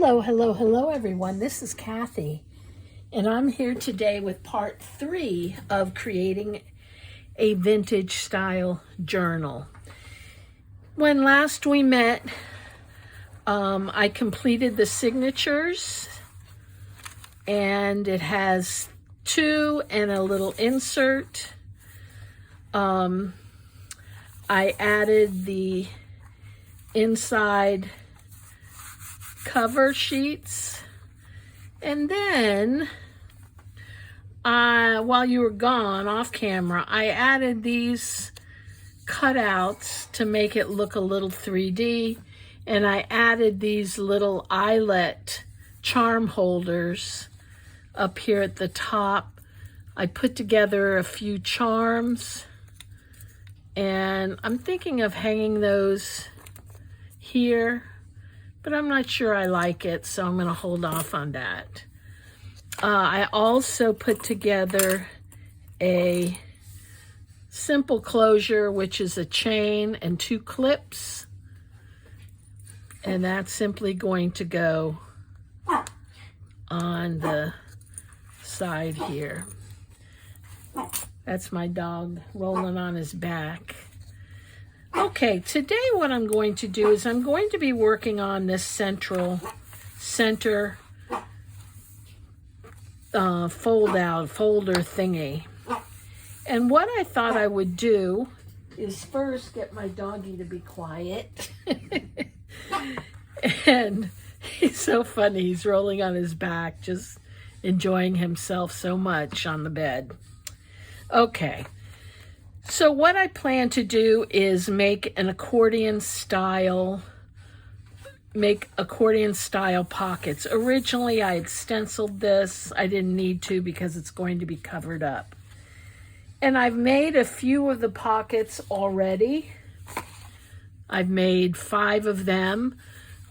Hello, hello, hello everyone. This is Kathy, and I'm here today with part 3 of creating a vintage style journal. When last we met, I completed the signatures, and it has 2 and a little insert. I added the inside cover sheets, and then while you were gone off camera, I added these cutouts to make it look a little 3D, and I added these little eyelet charm holders up here at the top. I put together a few charms, and I'm thinking of hanging those here, but I'm not sure I like it, so I'm going to hold off on that. I also put together a simple closure, which is a chain and 2 clips, and that's simply going to go on the side here. That's my dog rolling on his back. Okay, today what I'm going to do is I'm going to be working on this center folder thingy. And what I thought I would do is first get my doggy to be quiet. And he's so funny. He's rolling on his back, just enjoying himself so much on the bed. Okay. So what I plan to do is make accordion style pockets. Originally I had stenciled this. I didn't need to because it's going to be covered up. And I've made a few of the pockets already. I've made 5 of them.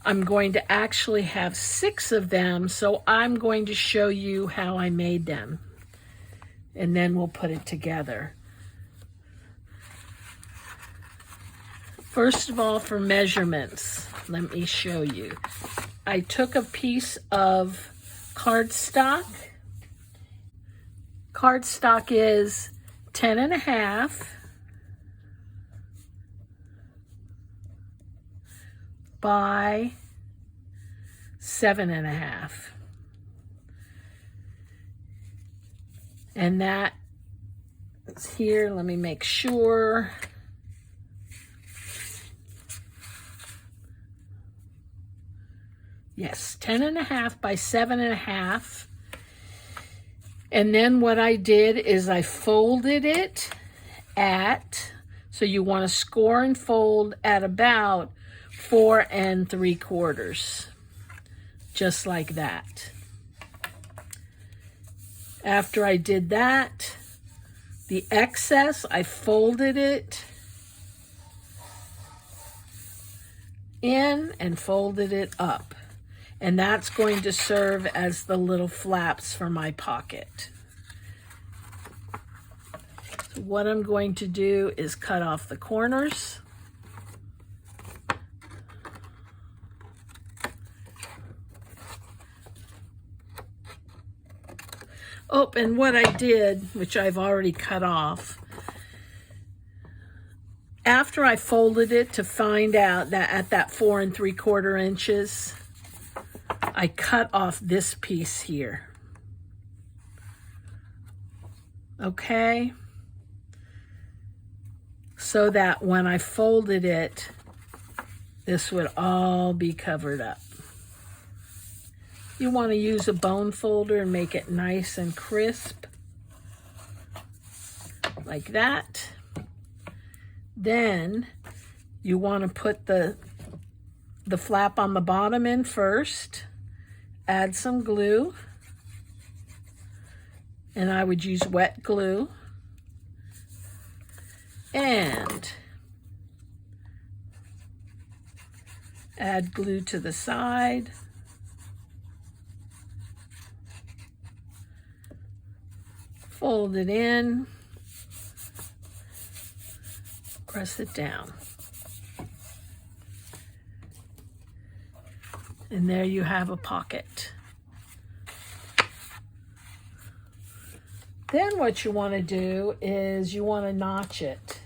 I'm going to actually have 6 of them, so I'm going to show you how I made them. And then we'll put it together. First of all, for measurements, let me show you. I took a piece of cardstock. Cardstock is 10.5 by 7.5. And that is here. Let me make sure. Yes, 10.5 by 7.5. And then what I did is I folded it so you want to score and fold at about 4 3/4, just like that. After I did that, the excess, I folded it in and folded it up. And that's going to serve as the little flaps for my pocket. So what I'm going to do is cut off the corners. Oh, and what I did, which I've already cut off, after I folded it to find out that at that 4 3/4 inches, I cut off this piece here. Okay? So that when I folded it, this would all be covered up. You want to use a bone folder and make it nice and crisp, like that. Then you want to put the flap on the bottom in first. Add some glue, and I would use wet glue, and add glue to the side, fold it in, press it down. And there you have a pocket. Then what you want to do is you want to notch it.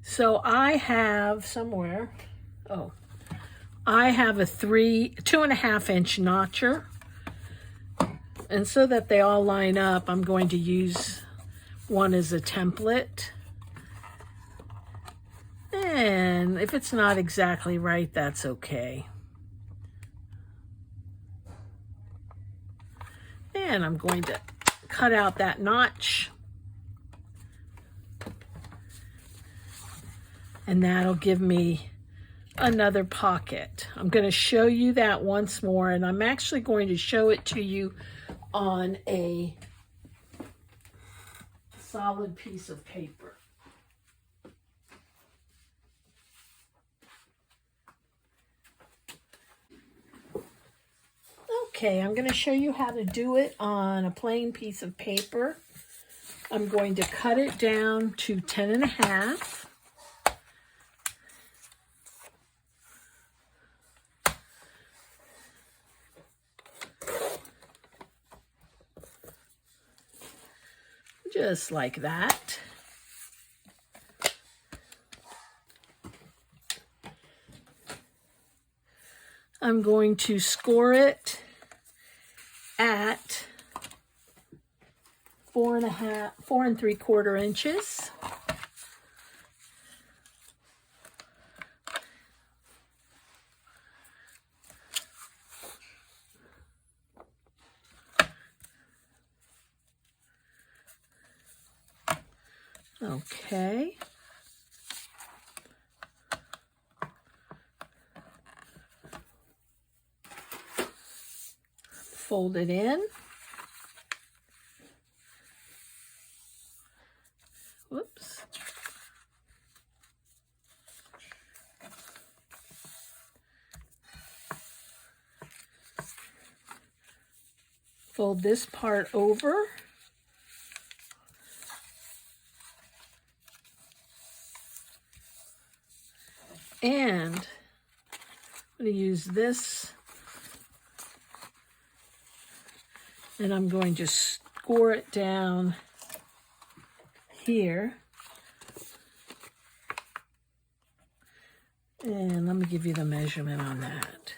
So I have somewhere, I have a 2.5 inch notcher. And so that they all line up, I'm going to use one as a template. And if it's not exactly right, that's okay. And I'm going to cut out that notch. And that'll give me another pocket. I'm going to show you that once more, and I'm actually going to show it to you on a solid piece of paper. Okay, I'm going to show you how to do it on a plain piece of paper. I'm going to cut it down to 10.5. Just like that. I'm going to score it at 4 3/4 inches. Okay. Fold it in. Whoops. Fold this part over. And I'm going to use this, and I'm going to score it down here. And let me give you the measurement on that.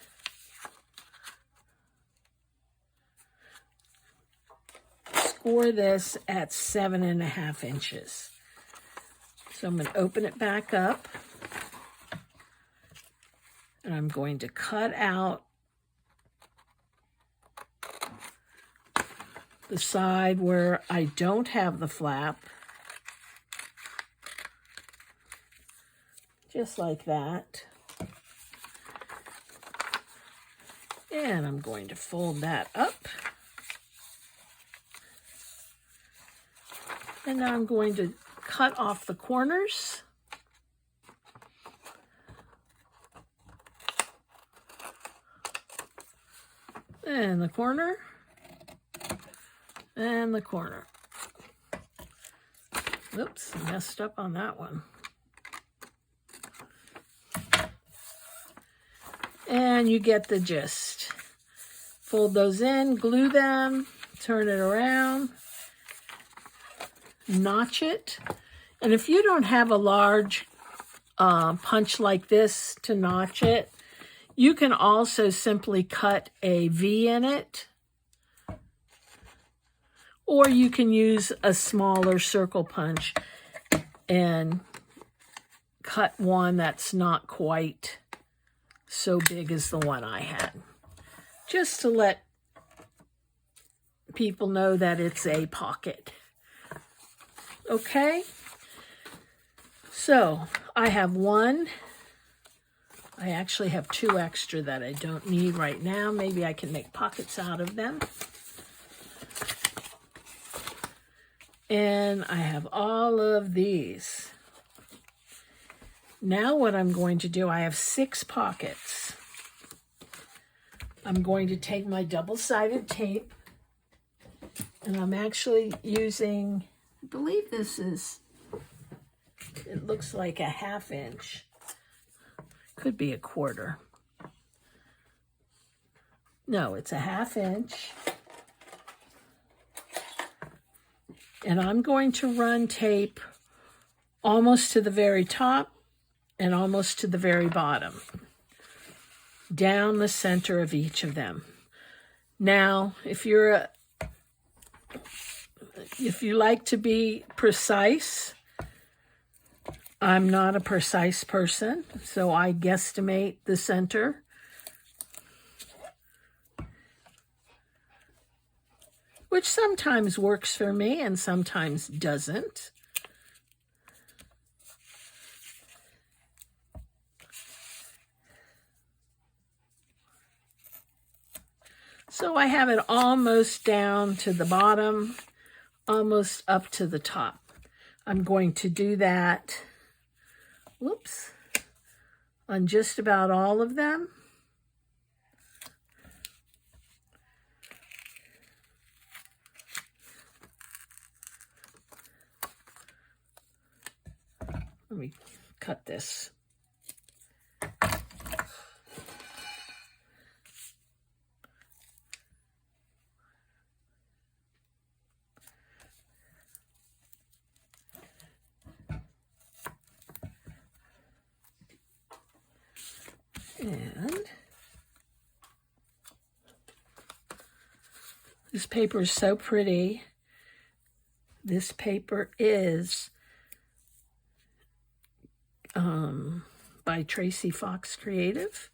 Score this at 7.5 inches. So I'm going to open it back up. And I'm going to cut out the side where I don't have the flap. Just like that. And I'm going to fold that up. And now I'm going to cut off the corners. And the corner, and the corner. Oops, I messed up on that one. And you get the gist. Fold those in, glue them, turn it around, notch it. And if you don't have a large punch like this to notch it, you can also simply cut a V in it, or you can use a smaller circle punch and cut one that's not quite so big as the one I had, just to let people know that it's a pocket. Okay, so I have one. I actually have 2 extra that I don't need right now. Maybe I can make pockets out of them. And I have all of these. Now what I'm going to do, I have 6 pockets. I'm going to take my double-sided tape, and I'm actually using, I believe this is, it looks like a 1/2 inch. Could be a 1/4. No, it's a 1/2 inch. And I'm going to run tape almost to the very top and almost to the very bottom, down the center of each of them. Now, if you like to be precise, I'm not a precise person, so I guesstimate the center. Which sometimes works for me and sometimes doesn't. So I have it almost down to the bottom, almost up to the top. I'm going to do that, whoops, on just about all of them. Let me cut this. And this paper is so pretty. This paper is by Tracy Fox Creative,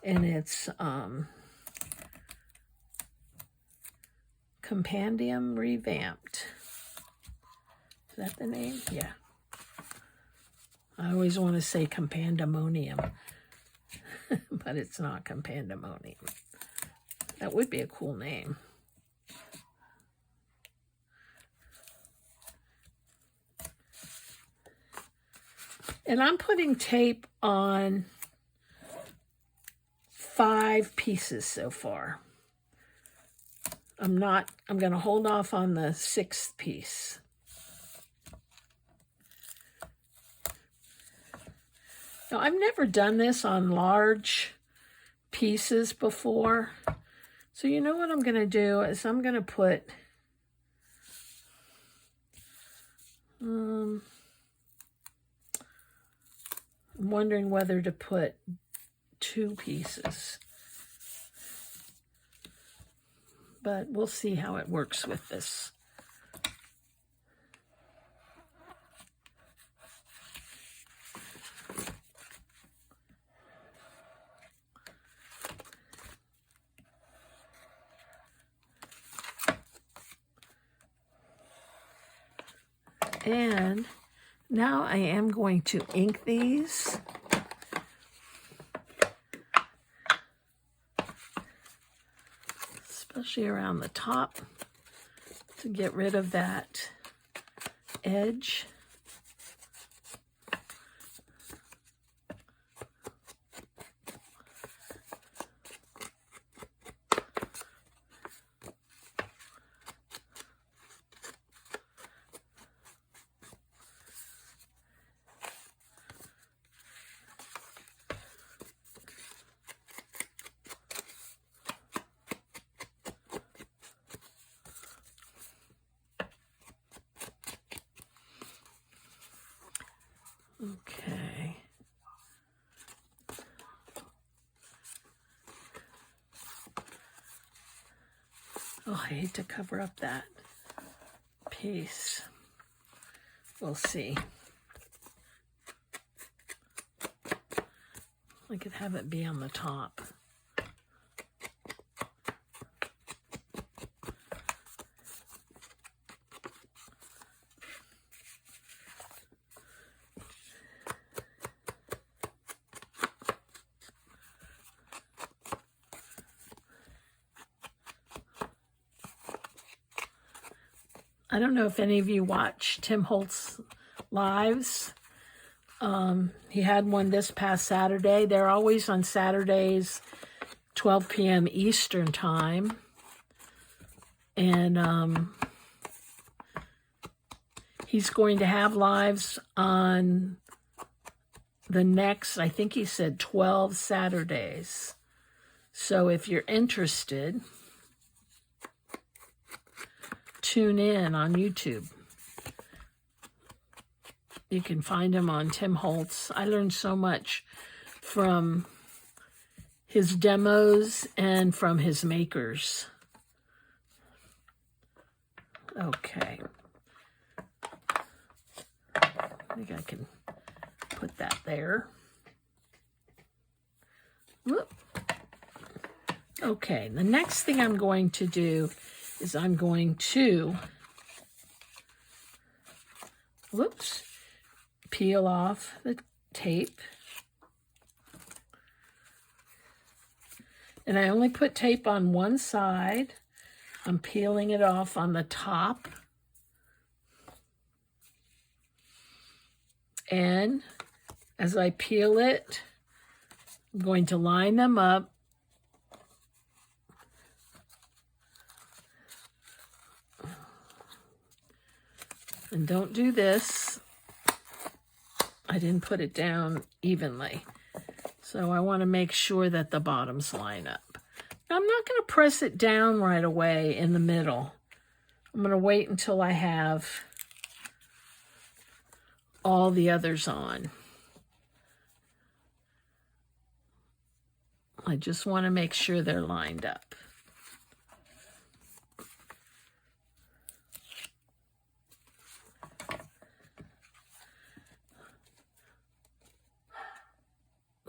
and it's Compendium Revamped. Is that the name? Yeah. I always want to say Compandemonium, but it's not Compandemonium. That would be a cool name. And I'm putting tape on 5 pieces so far. I'm going to hold off on the 6th piece. Now, I've never done this on large pieces before. So you know what I'm going to do is I'm going to put I'm wondering whether to put 2 pieces. But we'll see how it works with this. And now I am going to ink these. Especially around the top to get rid of that edge. Okay. Oh, I hate to cover up that piece. We'll see. I could have it be on the top. I don't know if any of you watch Tim Holtz lives. He had one this past Saturday. They're always on Saturdays, 12 p.m. Eastern time. And he's going to have lives on the next, I think he said 12 Saturdays. So if you're interested, tune in on YouTube. You can find him on Tim Holtz. I learned so much from his demos and from his makers. Okay. I think I can put that there. Whoop. Okay, the next thing I'm going to do is I'm going to, whoops, peel off the tape. And I only put tape on one side. I'm peeling it off on the top. And as I peel it, I'm going to line them up. And don't do this. I didn't put it down evenly. So I want to make sure that the bottoms line up. Now, I'm not going to press it down right away in the middle. I'm going to wait until I have all the others on. I just want to make sure they're lined up.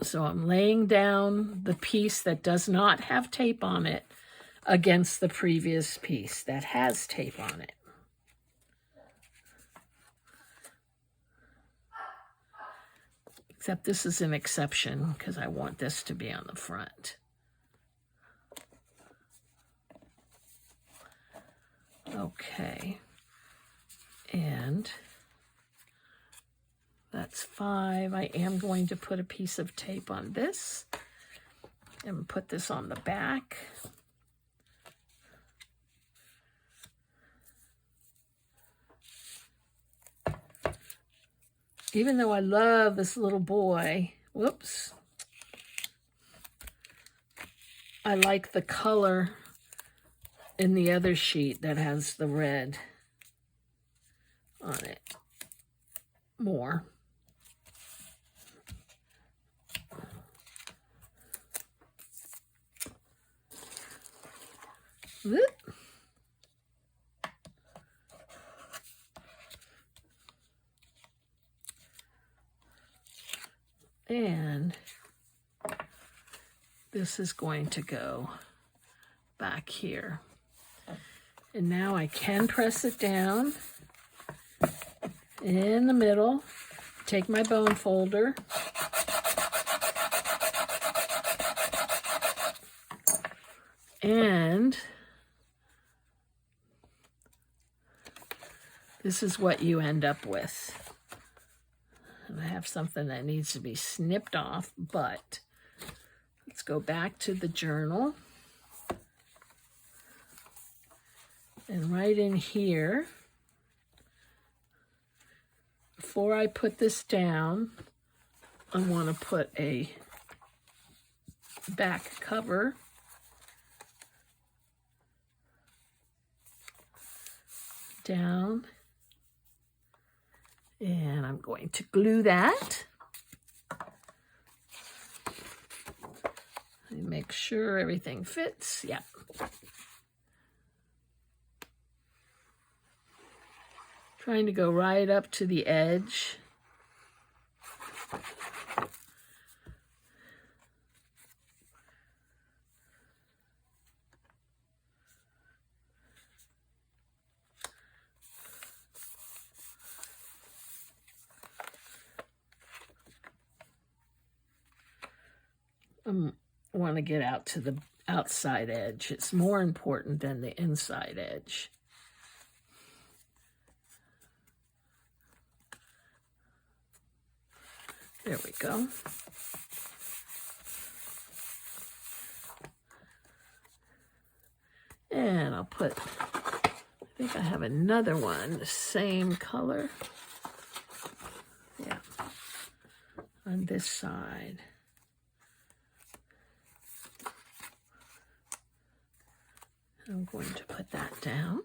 So I'm laying down the piece that does not have tape on it against the previous piece that has tape on it. Except this is an exception because I want this to be on the front. Okay. And that's 5. I am going to put a piece of tape on this and put this on the back. Even though I love this little boy, whoops, I like the color in the other sheet that has the red on it more. Whoop. And this is going to go back here. And now I can press it down in the middle, take my bone folder, and this is what you end up with. And I have something that needs to be snipped off, but let's go back to the journal. And right in here, before I put this down, I want to put a back cover. Down. And I'm going to glue that. And make sure everything fits. Yep. Trying to go right up to the edge. I want to get out to the outside edge. It's more important than the inside edge. There we go. And I'll put, I think I have another one, the same color. Yeah. on this side. I'm going to put that down.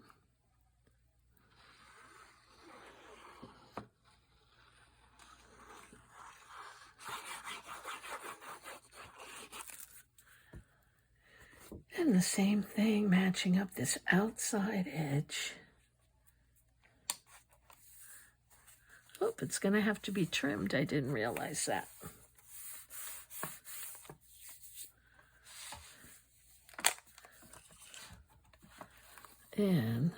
And the same thing, matching up this outside edge. Oh, it's going to have to be trimmed. I didn't realize that. And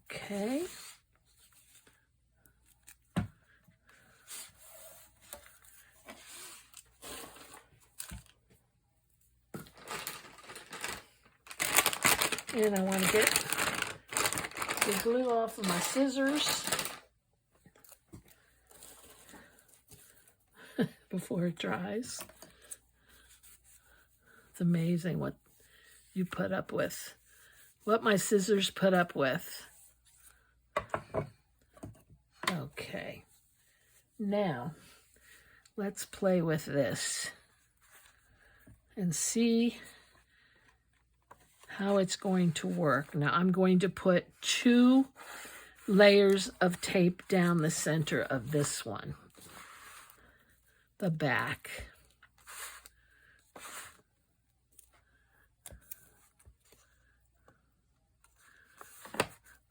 okay. And I want to get the glue off of my scissors before it dries. It's amazing what you put up with, what my scissors put up with. Okay, now let's play with this and see how it's going to work. Now I'm going to put 2 layers of tape down the center of this one, the back.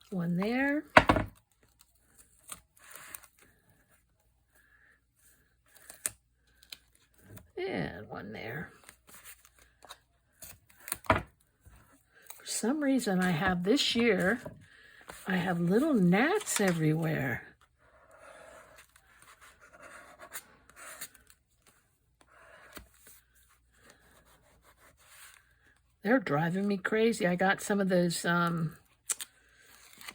One there. And one there. For some reason I have this year, I have little gnats everywhere. They're driving me crazy. I got some of those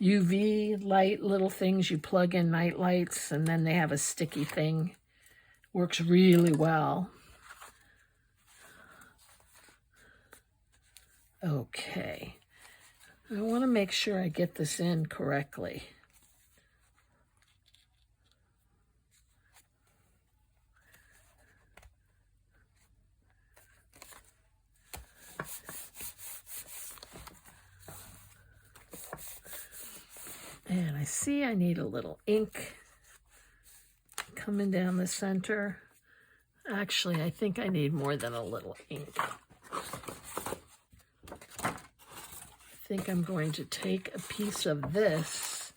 UV light little things you plug in night lights, and then they have a sticky thing. Works really well. Okay, I want to make sure I get this in correctly. And I see I need a little ink coming down the center. Actually, I think I need more than a little ink. I think I'm going to take a piece of this.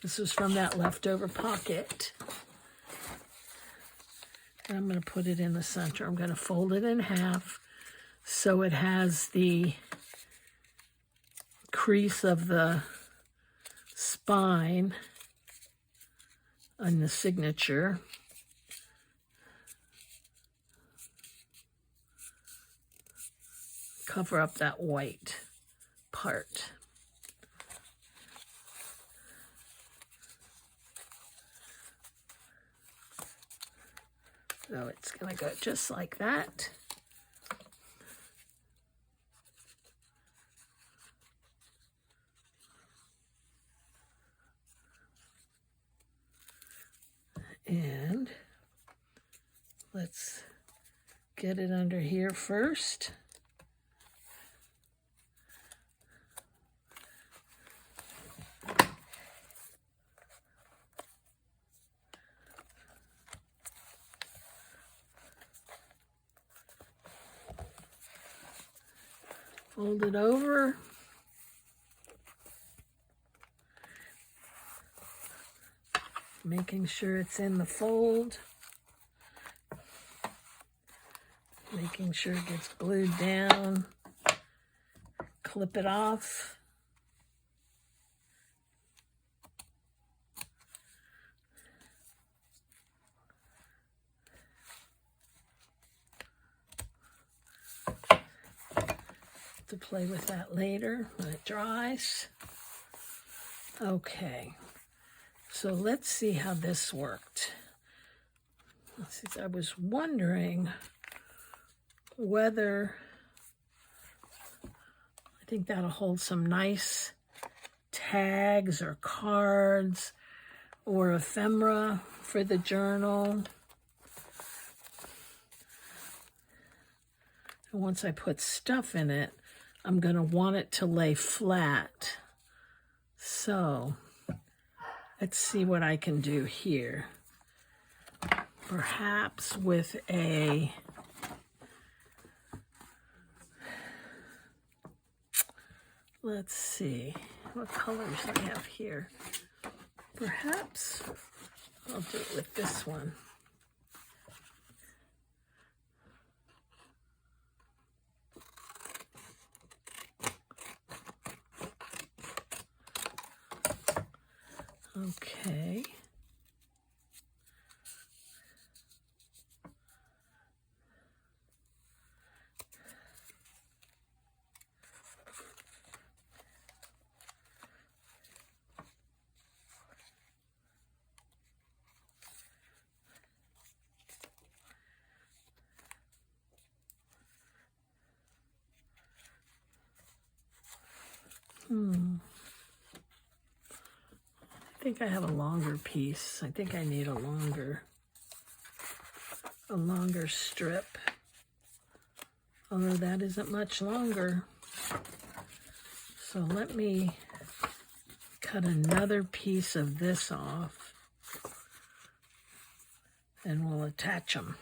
This was from that leftover pocket. And I'm going to put it in the center. I'm going to fold it in half so it has the crease of the spine on the signature. Cover up that white part. So it's going to go just like that. And let's get it under here first. Fold it over. Making sure it's in the fold. Making sure it gets glued down. Clip it off. To play with that later when it dries. Okay, So let's see how this worked. I was wondering whether, I think that'll hold some nice tags or cards or ephemera for the journal. And once I put stuff in it, I'm going to want it to lay flat. So let's see what I can do here. Perhaps with a let's see what colors I have here. Perhaps I'll do it with this one. Okay. I think I have a longer piece. I think I need a longer strip. Although that isn't much longer. So let me cut another piece of this off and we'll attach them.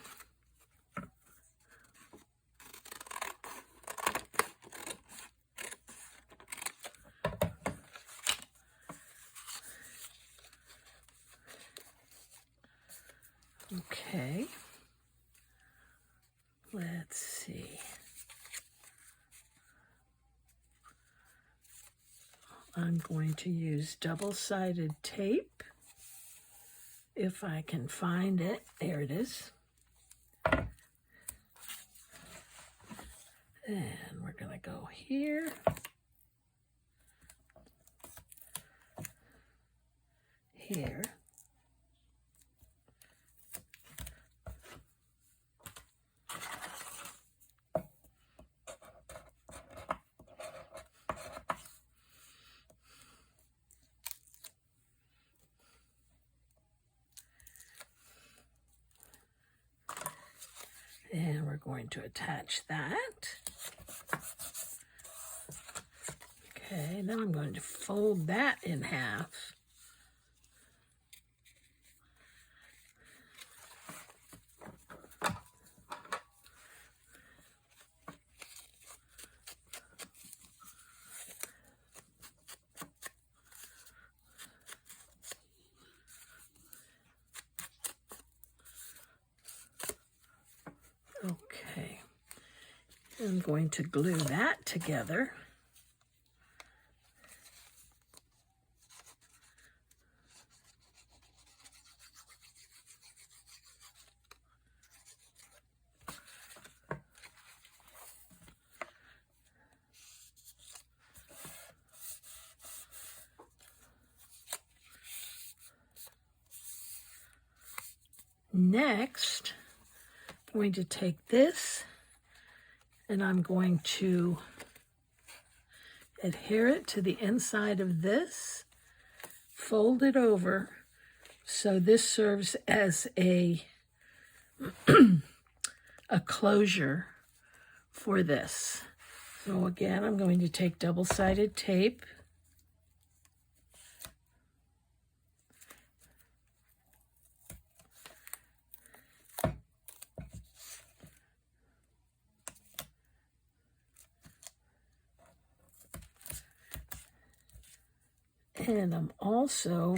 Okay, let's see. I'm going to use double-sided tape, if I can find it. There it is. And we're going to go here. Here. And we're going to attach that. Okay, then I'm going to fold that in half. Okay, I'm going to glue that together. Next, I'm going to take this and I'm going to adhere it to the inside of this, fold it over, so this serves as a closure for this. So again, I'm going to take double-sided tape, and I'm also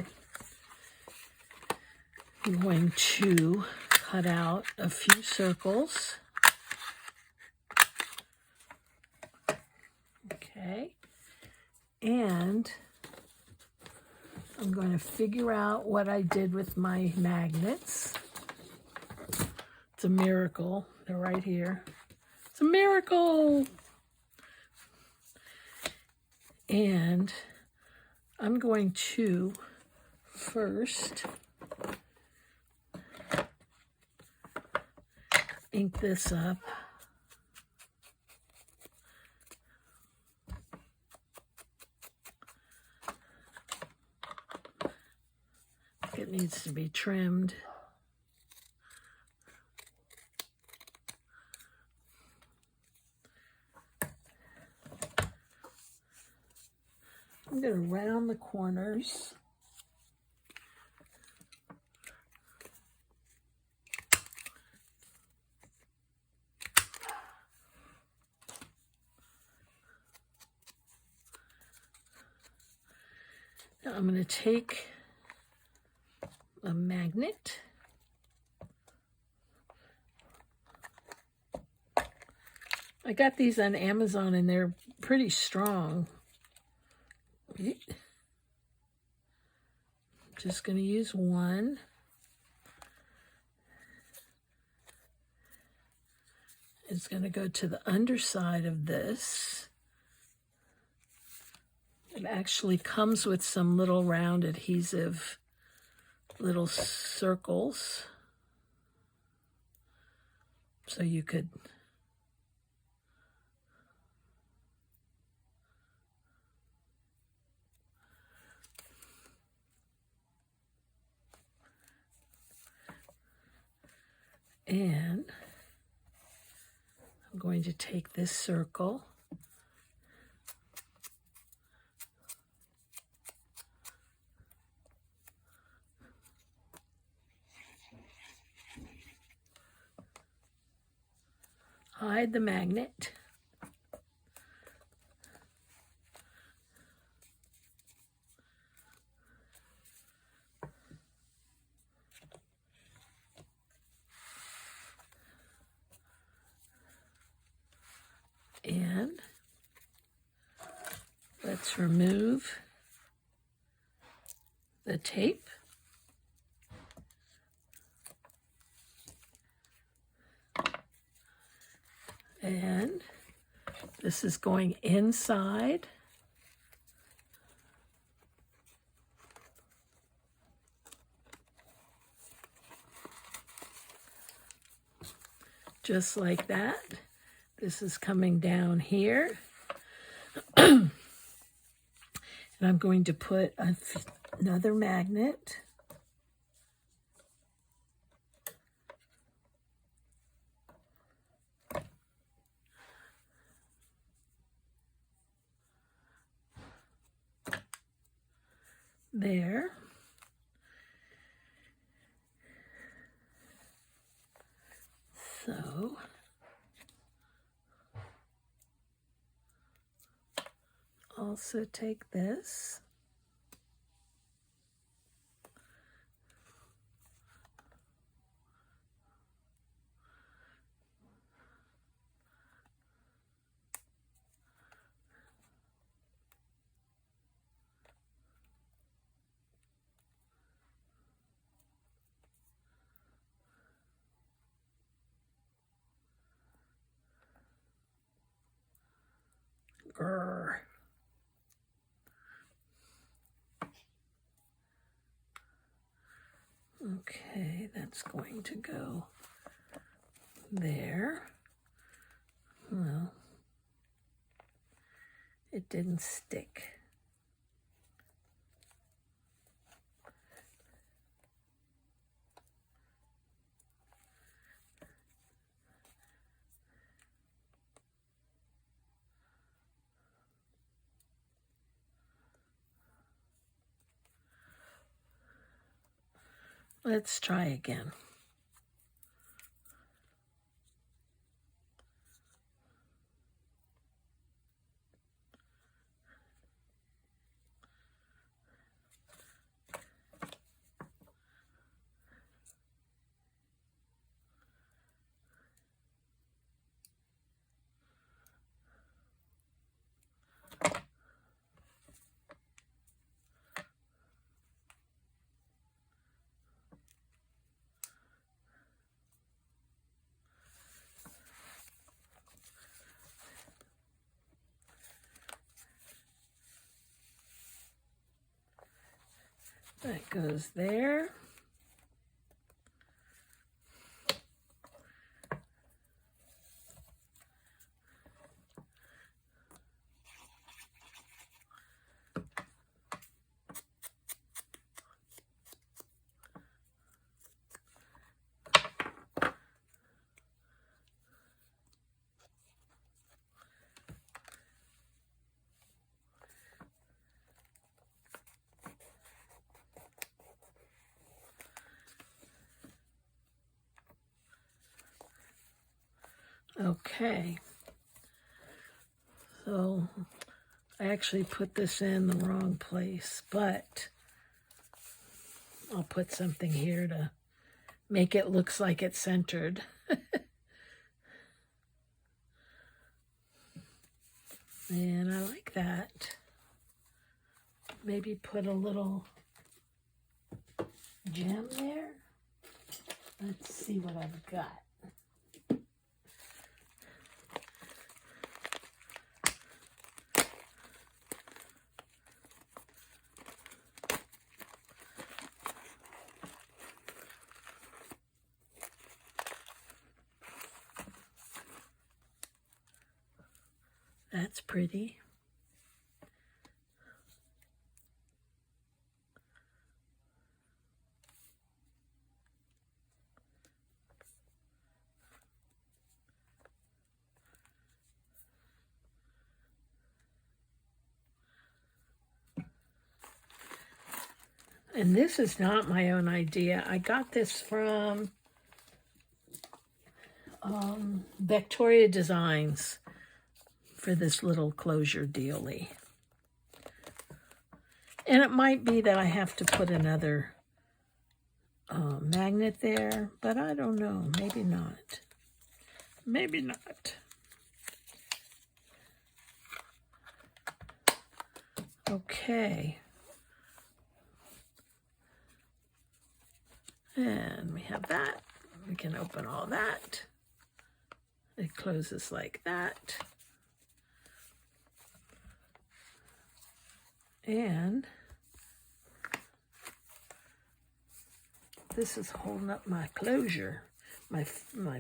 going to cut out a few circles. Okay, and I'm going to figure out what I did with my magnets. It's a miracle. They're right here. It's a miracle. And I'm going to first ink this up. It needs to be trimmed. I'm going to round the corners. Now I'm going to take a magnet. I got these on Amazon and they're pretty strong. Just going to use one. It's going to go to the underside of this. It actually comes with some little round adhesive little circles. So you could and I'm going to take this circle hide the magnet. And let's remove the tape. And this is going inside. Just like that. This is coming down here. And I'm going to put another magnet. There. So also take this. Grr. Okay, that's going to go there. Well, it didn't stick. Let's try again. That goes there. Okay, so I actually put this in the wrong place, but I'll put something here to make it look like it's centered. And I like that. Maybe put a little gem there. Let's see what I've got. That's pretty. And this is not my own idea. I got this from Victoria Designs for this little closure dealie. And it might be that I have to put another magnet there, but I don't know. Maybe not. Maybe not. Okay. And we have that. We can open all that. It closes like that. And this is holding up my closure, my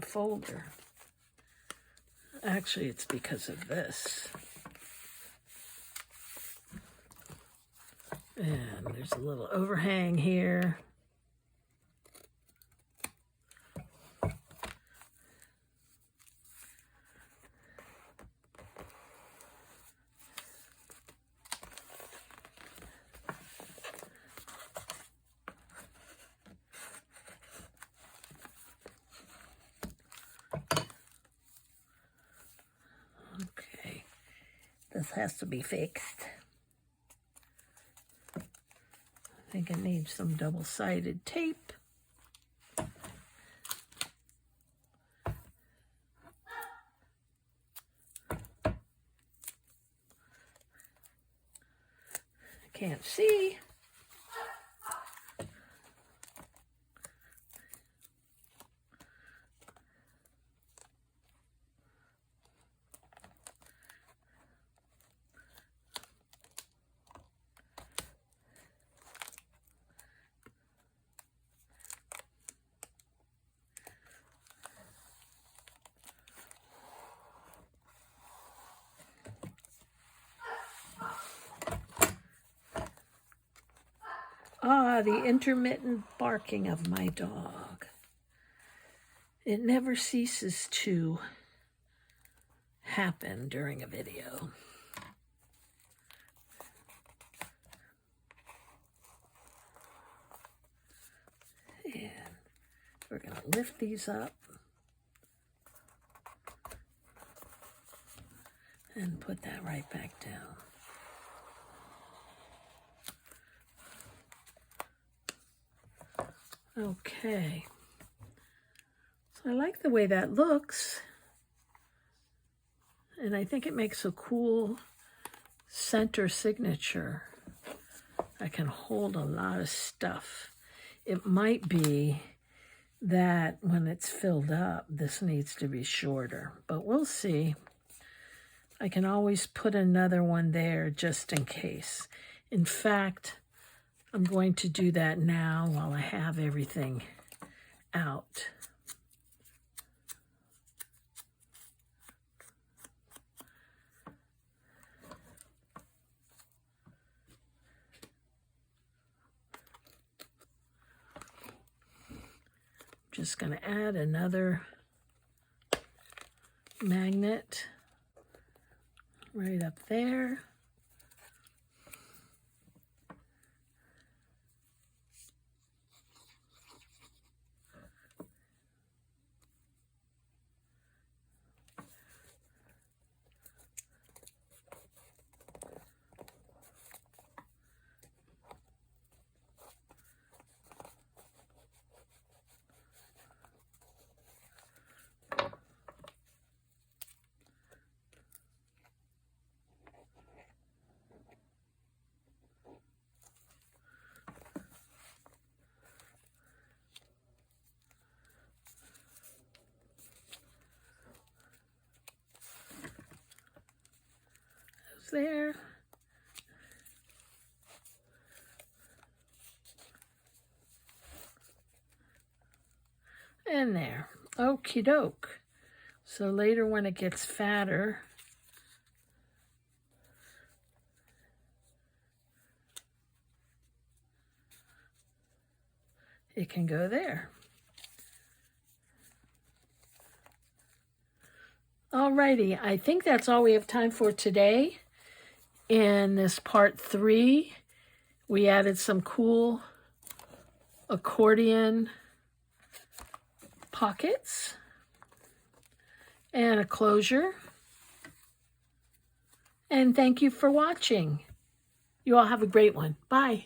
folder. Actually, it's because of this. And there's a little overhang here. Okay, this has to be fixed. I think it needs some double-sided tape. Can't see. Ah, the intermittent barking of my dog. It never ceases to happen during a video. And we're going to lift these up and put that right back down. Okay, so I like the way that looks, and I think it makes a cool center signature. I can hold a lot of stuff. It might be that when it's filled up, this needs to be shorter, but we'll see. I can always put another one there just in case. In fact, I'm going to do that now while I have everything out. Just going to add another magnet right up there. There. And there. Okie doke. So later when it gets fatter, it can go there. Alrighty, I think that's all we have time for today. In this part 3, we added some cool accordion pockets and a closure. And thank you for watching. You all have a great one. Bye.